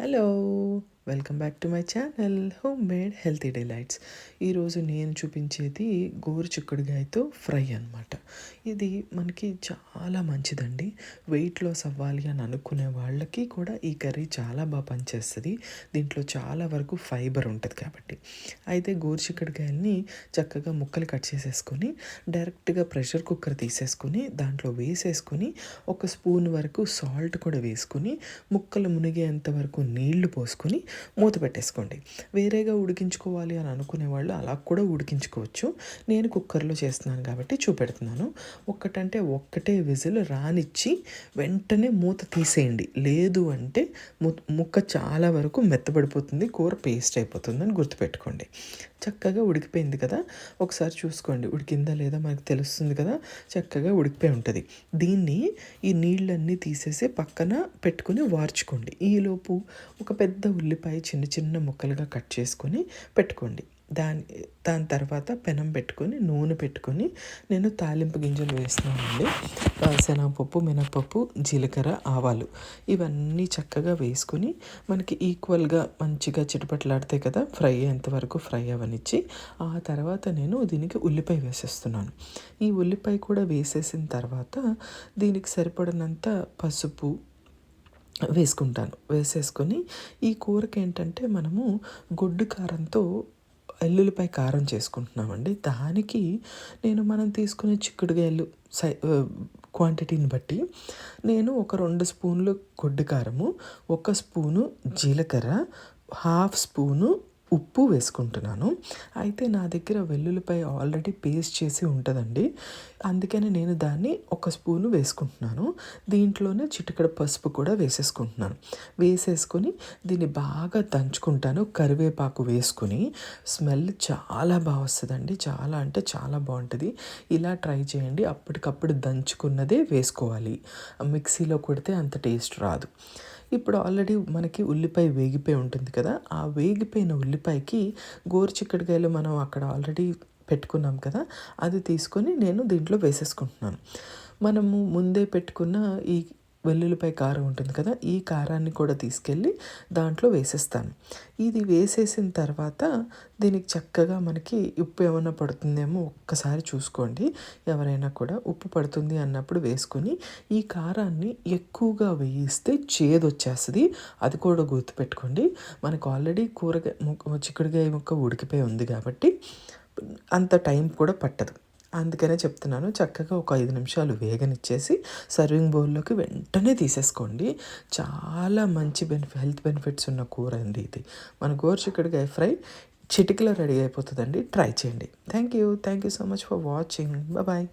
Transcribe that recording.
Hello! Welcome back to my channel home made healthy delights. ఈరోజు నేను చూపించేది గోరుచిక్కుడుగాయతో fry అనమాట. ఇది మనకి చాలా మంచిదండి. వెయిట్ లాస్ అవ్వాలి అని అనుకునే వాళ్ళకి కూడా ఈ కర్రీ చాలా బాగా పనిచేస్తుంది. దీంట్లో చాలా వరకు ఫైబర్ ఉంటుంది కాబట్టి. అయితే గోరుచిక్కుడుగాయల్ని చక్కగా ముక్కలు కట్ చేసేసుకొని డైరెక్ట్గా ప్రెషర్ కుక్కర్ తీసేసుకొని దాంట్లో వేసేసుకొని ఒక స్పూన్ వరకు సాల్ట్ కూడా వేసుకొని ముక్కలు మునిగేంత వరకు నీళ్లు పోసుకొని మూత పెట్టేసుకోండి. వేరేగా ఉడికించుకోవాలి అని అనుకునే వాళ్ళు అలా కూడా ఉడికించుకోవచ్చు. నేను కుక్కర్లో చేస్తున్నాను కాబట్టి చూపెడుతున్నాను. ఒక్కటే విజిల్ రానిచ్చి వెంటనే మూత తీసేయండి. లేదు అంటే ముక్క చాలా వరకు మెత్తబడిపోతుంది, కూర పేస్ట్ అయిపోతుందని గుర్తుపెట్టుకోండి. చక్కగా ఉడికిపోయింది కదా, ఒకసారి చూసుకోండి ఉడికిందా లేదా మనకు తెలుస్తుంది కదా. చక్కగా ఉడికిపోయి ఉంటుంది. దీన్ని ఈ నీళ్ళన్నీ తీసేసి పక్కన పెట్టుకుని వార్చుకోండి. ఈలోపు ఒక పెద్ద ఉల్లిపాయ చిన్న చిన్న ముక్కలుగా కట్ చేసుకొని పెట్టుకోండి. దాని తర్వాత పెనం పెట్టుకొని నూనె పెట్టుకొని నేను తాలింపు గింజలు వేస్తున్నానండి. శనగపప్పు, మినపప్పు, జీలకర్ర, ఆవాలు ఇవన్నీ చక్కగా వేసుకొని మనకి ఈక్వల్గా మంచిగా చిటపట్లాడతాయి కదా, ఫ్రై అయ్యేంతవరకు ఫ్రై అవనిచ్చి ఆ తర్వాత నేను దీనికి ఉల్లిపాయ వేసేస్తున్నాను. ఈ ఉల్లిపాయ కూడా వేసేసిన తర్వాత దీనికి సరిపడినంత పసుపు వేసేసుకొని ఈ కూరకి ఏంటంటే మనము గొడ్డు కారంతో ఎల్లుల్లిపాయ కారం చేసుకుంటున్నామండి. దానికి మనం తీసుకునే చిక్కుడుగాయలు క్వాంటిటీని బట్టి నేను ఒక 2 స్పూన్లు గొడ్డు కారము, 1 స్పూను జీలకర్ర, హాఫ్ స్పూను ఉప్పు వేసుకుంటున్నాను. అయితే నా దగ్గర వెల్లుల్లిపాయ ఆల్రెడీ పేస్ట్ చేసి ఉంటుందండి, అందుకని నేను దాన్ని 1 స్పూను వేసుకుంటున్నాను. దీంట్లోనే చిటికెడు పసుపు కూడా వేసేసుకొని దీన్ని బాగా దంచుకుంటాను. కరివేపాకు వేసుకుని స్మెల్ చాలా బాగా వస్తుందండి. చాలా అంటే చాలా బాగుంటుంది. ఇలా ట్రై చేయండి. అప్పటికప్పుడు దంచుకున్నదే వేసుకోవాలి, మిక్సీలో కొడితే అంత టేస్ట్ రాదు. ఇప్పుడు ఆల్రెడీ మనకి ఉల్లిపాయ వేగిపోయి ఉంటుంది కదా, ఆ వేగిపోయిన ఉల్లిపాయకి గోరుచిక్కుడుకాయలు మనం అక్కడ ఆల్రెడీ పెట్టుకున్నాం కదా, అది తీసుకొని నేను దీంట్లో వేసేసుకుంటున్నాను. మనము ముందే పెట్టుకున్న ఈ వెల్లుల్లిపాయ కారం ఉంటుంది కదా, ఈ కారాన్ని కూడా తీసుకెళ్ళి దాంట్లో వేసేస్తాను. ఇది వేసేసిన తర్వాత దీనికి చక్కగా మనకి ఉప్పు ఏమైనా పడుతుందేమో ఒక్కసారి చూసుకోండి. ఎవరైనా కూడా ఉప్పు పడుతుంది అన్నప్పుడు వేసుకొని, ఈ కారాన్ని ఎక్కువగా వేయిస్తే చేదు వచ్చేస్తుంది, అది కూడా గుర్తుపెట్టుకోండి. మనకు ఆల్రెడీ చిక్కుడుకాయ ముక్క ఉడికిపోయి ఉంది కాబట్టి అంత టైం కూడా పట్టదు. అందుకనే చెప్తున్నాను. చక్కగా ఒక 5 నిమిషాలు వేగనిచ్చేసి సర్వింగ్ బౌల్లోకి వెంటనే తీసేసుకోండి. చాలా మంచి హెల్త్ బెనిఫిట్స్ ఉన్న కూర అండి ఇది. మన గోరుచిక్కుడుకాయ ఫ్రై చిటికలో రెడీ అయిపోతుందండి. ట్రై చేయండి. Thank you so much for watching. Bye.